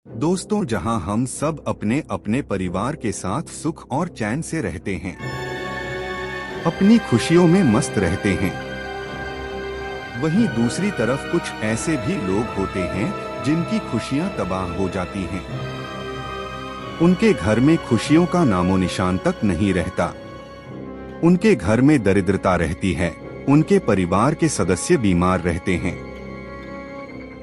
दोस्तों, जहां हम सब अपने अपने परिवार के साथ सुख और चैन से रहते हैं, अपनी खुशियों में मस्त रहते हैं, वहीं दूसरी तरफ कुछ ऐसे भी लोग होते हैं जिनकी खुशियां तबाह हो जाती हैं। उनके घर में खुशियों का नामो निशान तक नहीं रहता। उनके घर में दरिद्रता रहती है। उनके परिवार के सदस्य बीमार रहते हैं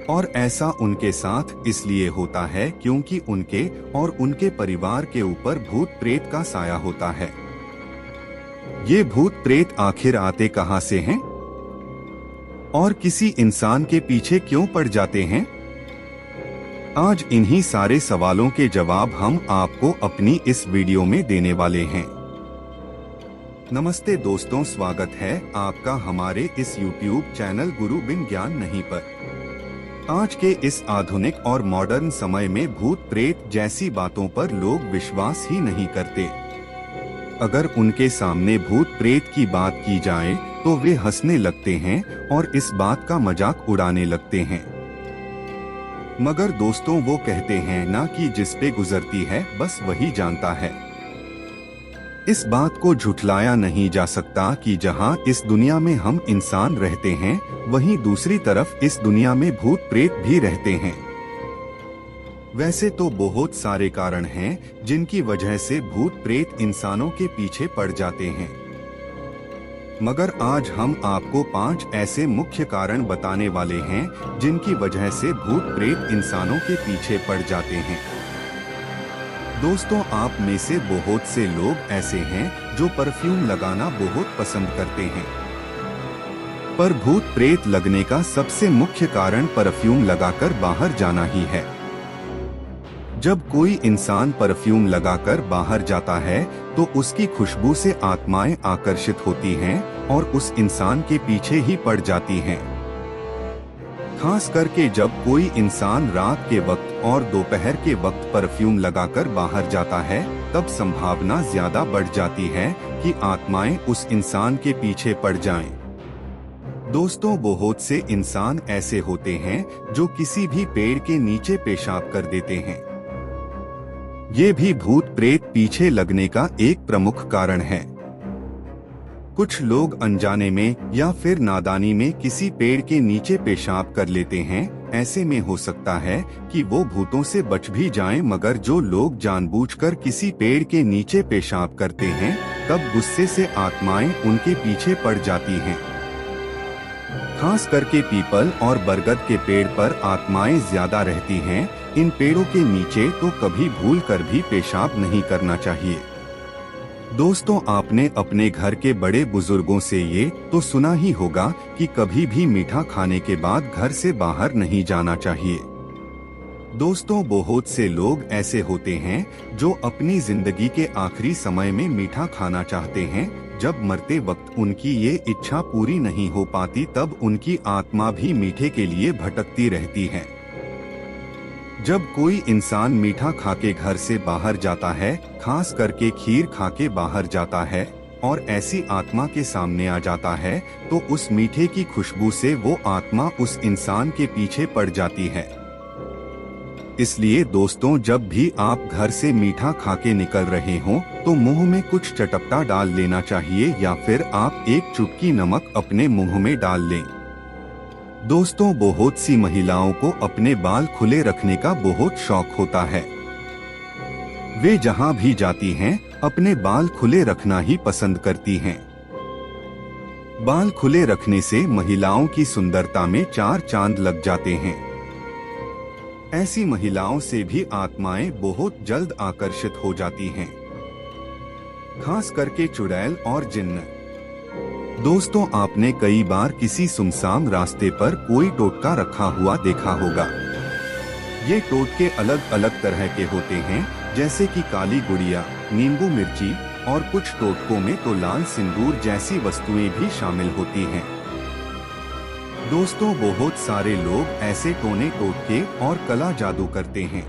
और ऐसा उनके साथ इसलिए होता है क्योंकि उनके और उनके परिवार के ऊपर भूत प्रेत का साया होता है। ये भूत प्रेत आखिर आते कहां से हैं और किसी इंसान के पीछे क्यों पड़ जाते हैं? आज इन्हीं सारे सवालों के जवाब हम आपको अपनी इस वीडियो में देने वाले हैं। नमस्ते दोस्तों, स्वागत है आपका हमारे इस YouTube चैनल गुरु बिन ज्ञान नहीं पर। आज के इस आधुनिक और मॉडर्न समय में भूत प्रेत जैसी बातों पर लोग विश्वास ही नहीं करते। अगर उनके सामने भूत प्रेत की बात की जाए तो वे हंसने लगते हैं और इस बात का मजाक उड़ाने लगते हैं। मगर दोस्तों, वो कहते हैं ना कि जिस पे गुजरती है बस वही जानता है। इस बात को झुठलाया नहीं जा सकता कि जहां इस दुनिया में हम इंसान रहते हैं, वहीं दूसरी तरफ इस दुनिया में भूत प्रेत भी रहते हैं। वैसे तो बहुत सारे कारण हैं जिनकी वजह से भूत प्रेत इंसानों के पीछे पड़ जाते हैं, मगर आज हम आपको 5 ऐसे मुख्य कारण बताने वाले हैं जिनकी वजह से भूत प्रेत इंसानों के पीछे पड़ जाते हैं। दोस्तों, आप में से बहुत से लोग ऐसे हैं जो परफ्यूम लगाना बहुत पसंद करते हैं, पर भूत प्रेत लगने का सबसे मुख्य कारण परफ्यूम लगाकर बाहर जाना ही है। जब कोई इंसान परफ्यूम लगाकर बाहर जाता है तो उसकी खुशबू से आत्माएं आकर्षित होती हैं और उस इंसान के पीछे ही पड़ जाती हैं। खास करके जब कोई इंसान रात के वक्त और दोपहर के वक्त परफ्यूम लगाकर बाहर जाता है, तब संभावना ज्यादा बढ़ जाती है कि आत्माएं उस इंसान के पीछे पड़ जाएं। दोस्तों, बहुत से इंसान ऐसे होते हैं जो किसी भी पेड़ के नीचे पेशाब कर देते हैं। ये भी भूत प्रेत पीछे लगने का एक प्रमुख कारण है। कुछ लोग अनजाने में या फिर नादानी में किसी पेड़ के नीचे पेशाब कर लेते हैं। ऐसे में हो सकता है कि वो भूतों से बच भी जाएं, मगर जो लोग जानबूझकर किसी पेड़ के नीचे पेशाब करते हैं, तब गुस्से से आत्माएं उनके पीछे पड़ जाती हैं। खास करके पीपल और बरगद के पेड़ पर आत्माएं ज्यादा रहती हैं। इन पेड़ों के नीचे तो कभी भूल कर भी पेशाब नहीं करना चाहिए। दोस्तों, आपने अपने घर के बड़े बुजुर्गों से ये तो सुना ही होगा कि कभी भी मीठा खाने के बाद घर से बाहर नहीं जाना चाहिए। दोस्तों, बहुत से लोग ऐसे होते हैं जो अपनी जिंदगी के आखिरी समय में मीठा खाना चाहते हैं। जब मरते वक्त उनकी ये इच्छा पूरी नहीं हो पाती, तब उनकी आत्मा भी मीठे के लिए भटकती रहती है। जब कोई इंसान मीठा खाके घर से बाहर जाता है, खास करके खीर खाके बाहर जाता है और ऐसी आत्मा के सामने आ जाता है, तो उस मीठे की खुशबू से वो आत्मा उस इंसान के पीछे पड़ जाती है। इसलिए दोस्तों, जब भी आप घर से मीठा खाके निकल रहे हों, तो मुंह में कुछ चटपटा डाल लेना चाहिए या फिर आप एक चुटकी नमक अपने मुंह में डाल लें। दोस्तों, बहुत सी महिलाओं को अपने बाल खुले रखने का बहुत शौक होता है। वे जहां भी जाती हैं, अपने बाल खुले रखना ही पसंद करती हैं। बाल खुले रखने से महिलाओं की सुंदरता में 4 चांद लग जाते हैं। ऐसी महिलाओं से भी आत्माएं बहुत जल्द आकर्षित हो जाती हैं, खास करके चुड़ैल और जिन्न। दोस्तों, आपने कई बार किसी सुनसान रास्ते पर कोई टोटका रखा हुआ देखा होगा। ये टोटके अलग अलग तरह के होते हैं, जैसे कि काली गुड़िया, नींबू मिर्ची और कुछ टोटकों में तो लाल सिंदूर जैसी वस्तुएं भी शामिल होती हैं। दोस्तों, बहुत सारे लोग ऐसे टोने टोटके और कला जादू करते हैं।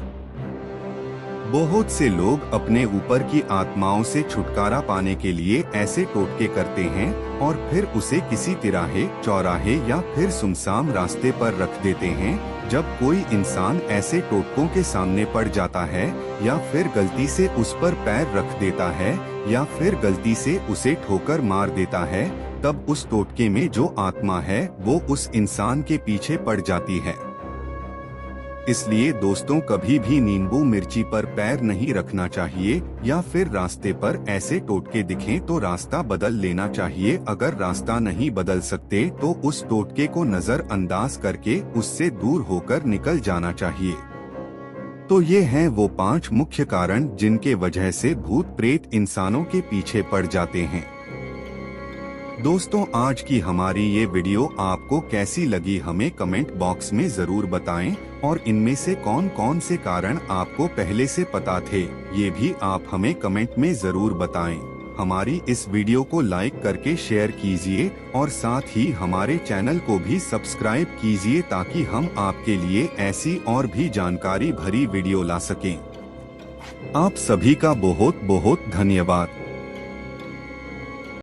बहुत से लोग अपने ऊपर की आत्माओं से छुटकारा पाने के लिए ऐसे टोटके करते हैं और फिर उसे किसी तिराहे, चौराहे या फिर सुनसान रास्ते पर रख देते हैं। जब कोई इंसान ऐसे टोटकों के सामने पड़ जाता है, या फिर गलती से उस पर पैर रख देता है, या फिर गलती से उसे ठोकर मार देता है, तब उस टोटके में जो आत्मा है वो उस इंसान के पीछे पड़ जाती है। इसलिए दोस्तों, कभी भी नींबू मिर्ची पर पैर नहीं रखना चाहिए, या फिर रास्ते पर ऐसे टोटके दिखें तो रास्ता बदल लेना चाहिए। अगर रास्ता नहीं बदल सकते तो उस टोटके को नजरअंदाज करके उससे दूर होकर निकल जाना चाहिए। तो ये हैं वो 5 मुख्य कारण जिनके वजह से भूत प्रेत इंसानों के पीछे पड़ जाते हैं। दोस्तों, आज की हमारी ये वीडियो आपको कैसी लगी हमें कमेंट बॉक्स में जरूर बताएं, और इनमें से कौन कौन से कारण आपको पहले से पता थे ये भी आप हमें कमेंट में जरूर बताएं। हमारी इस वीडियो को लाइक करके शेयर कीजिए और साथ ही हमारे चैनल को भी सब्सक्राइब कीजिए ताकि हम आपके लिए ऐसी और भी जानकारी भरी वीडियो ला सकें। आप सभी का बहुत बहुत धन्यवाद।